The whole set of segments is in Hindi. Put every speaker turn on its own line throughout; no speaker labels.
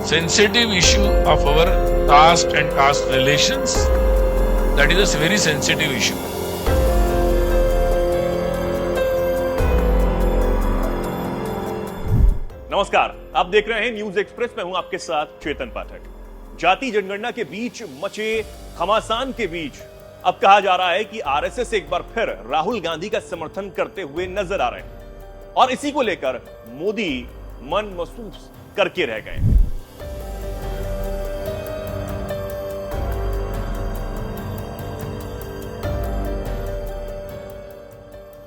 sensitive issue of our caste and caste relations. That is a very sensitive issue.
नमस्कार, आप देख रहे हैं न्यूज एक्सप्रेस में हूं आपके साथ चेतन पाठक। जाति जनगणना के बीच मचे घमासान के बीच अब कहा जा रहा है कि आरएसएस एक बार फिर राहुल गांधी का समर्थन करते हुए नजर आ रहे हैं और इसी को लेकर मोदी मन महसूस करके रह गए।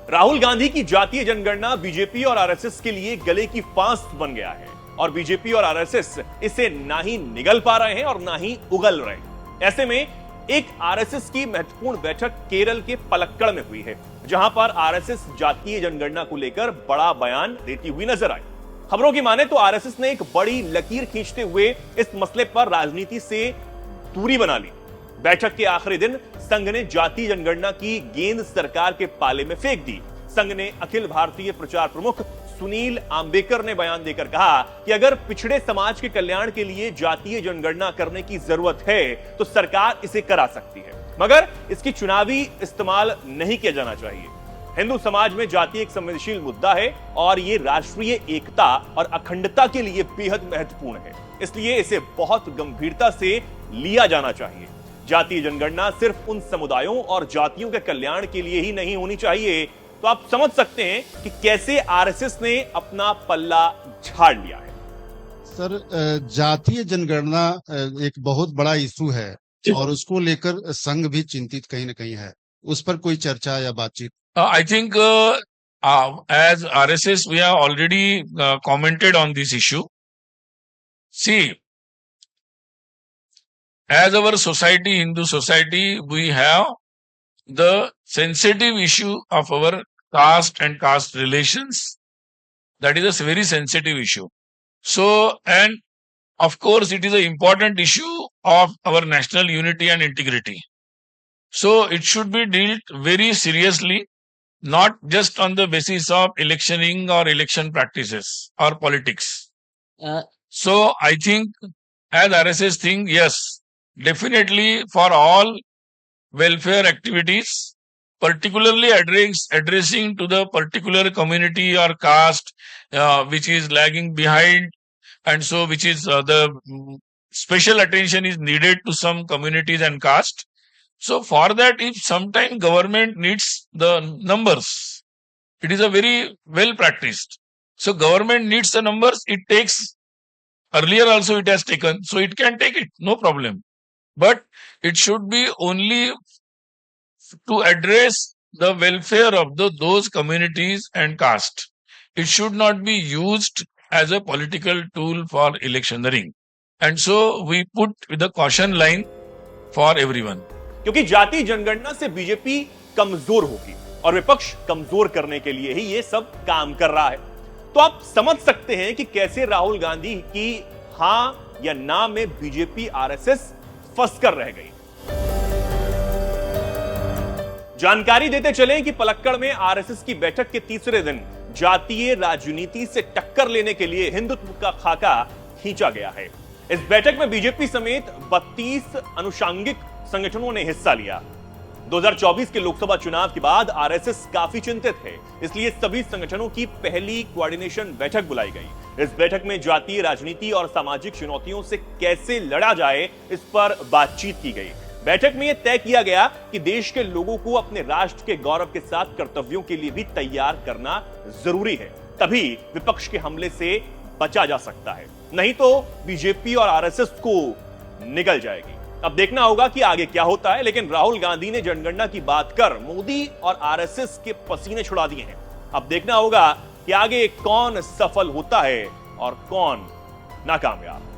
राहुल गांधी की जातीय जनगणना बीजेपी और आरएसएस के लिए गले की फांस बन गया है और बीजेपी और आरएसएस इसे ना ही निगल पा रहे हैं और ना ही उगल रहे हैं। ऐसे में एक आरएसएस की महत्वपूर्ण बैठक केरल के पलक्कड़ में हुई है, जहां पर आरएसएस जातीय जनगणना को लेकर बड़ा बयान देती हुई नजर आई। खबरों की माने तो आरएसएस ने एक बड़ी लकीर खींचते हुए इस मसले पर राजनीति से दूरी बना ली। बैठक के आखिरी दिन संघ ने जातीय जनगणना की गेंद सरकार के पाले में फेंक दी। संघ ने अखिल भारतीय प्रचार प्रमुख सुनील आंबेकर ने बयान देकर कहा कि अगर पिछड़े समाज के कल्याण के लिए जातीय जनगणना करने की जरूरत है तो सरकार इसे करा सकती है, मगर इसकी चुनावी इस्तेमाल नहीं किया जाना चाहिए। हिंदू समाज में जाति एक संवेदनशील मुद्दा है और ये राष्ट्रीय एकता और अखंडता के लिए बेहद महत्वपूर्ण है, इसलिए इसे बहुत गंभीरता से लिया जाना चाहिए। जातीय जनगणना सिर्फ उन समुदायों और जातियों के कल्याण के लिए ही नहीं होनी चाहिए। तो आप समझ सकते हैं कि कैसे आरएसएस ने अपना पल्ला झाड़ लिया है।
सर, जातीय जनगणना एक बहुत बड़ा इशू है और उसको लेकर संघ भी चिंतित कहीं न कहीं है। उस पर कोई चर्चा या बातचीत?
I think as RSS we have already commented on this issue. See, as our society, Hindu society, we have the sensitive issue of our caste and caste relations. That is a very sensitive issue. So, and of course, it is an important issue of our national unity and integrity. So, it should be dealt very seriously, not just on the basis of electioning or election practices or politics. So, I think as RSS think, yes, definitely for all welfare activities, particularly addressing to the particular community or caste which is lagging behind, and so which is the special attention is needed to some communities and caste. So for that, if sometime government needs the numbers, it is a very well practiced. So government needs the numbers, it takes, earlier also it has taken, so it can take it, no problem. But it should be only to address the welfare of those communities and caste. It should not be used as a political tool for electioneering. And so we put the caution line for everyone.
क्योंकि जातीय जनगणना से बीजेपी कमजोर होगी और विपक्ष कमजोर करने के लिए ही ये सब काम कर रहा है। तो आप समझ सकते हैं कि कैसे राहुल गांधी की हां या ना में बीजेपी आरएसएस फंस कर रह गई। जानकारी देते चलें कि पलक्कड़ में आरएसएस की बैठक के तीसरे दिन जातीय राजनीति से टक्कर लेने के लिए हिंदुत्व का खाका खींचा गया है। इस बैठक में बीजेपी समेत 32 अनुषंगिक संगठनों ने हिस्सा लिया। 2024 के लोकसभा चुनाव के बाद आरएसएस काफी चिंतित है, इसलिए सभी संगठनों की पहली कोऑर्डिनेशन बैठक बुलाई गई। इस बैठक में जातीय राजनीति और सामाजिक चुनौतियों से कैसे लड़ा जाए, इस पर बातचीत की गई। बैठक में यह तय किया गया कि देश के लोगों को अपने राष्ट्र के गौरव के साथ कर्तव्यों के लिए भी तैयार करना जरूरी है, तभी विपक्ष के हमले से बचा जा सकता है, नहीं तो बीजेपी और आरएसएस को निगल जाएगी। अब देखना होगा कि आगे क्या होता है, लेकिन राहुल गांधी ने जनगणना की बात कर मोदी और आरएसएस के पसीने छुड़ा दिए हैं। अब देखना होगा कि आगे कौन सफल होता है और कौन नाकामयाब।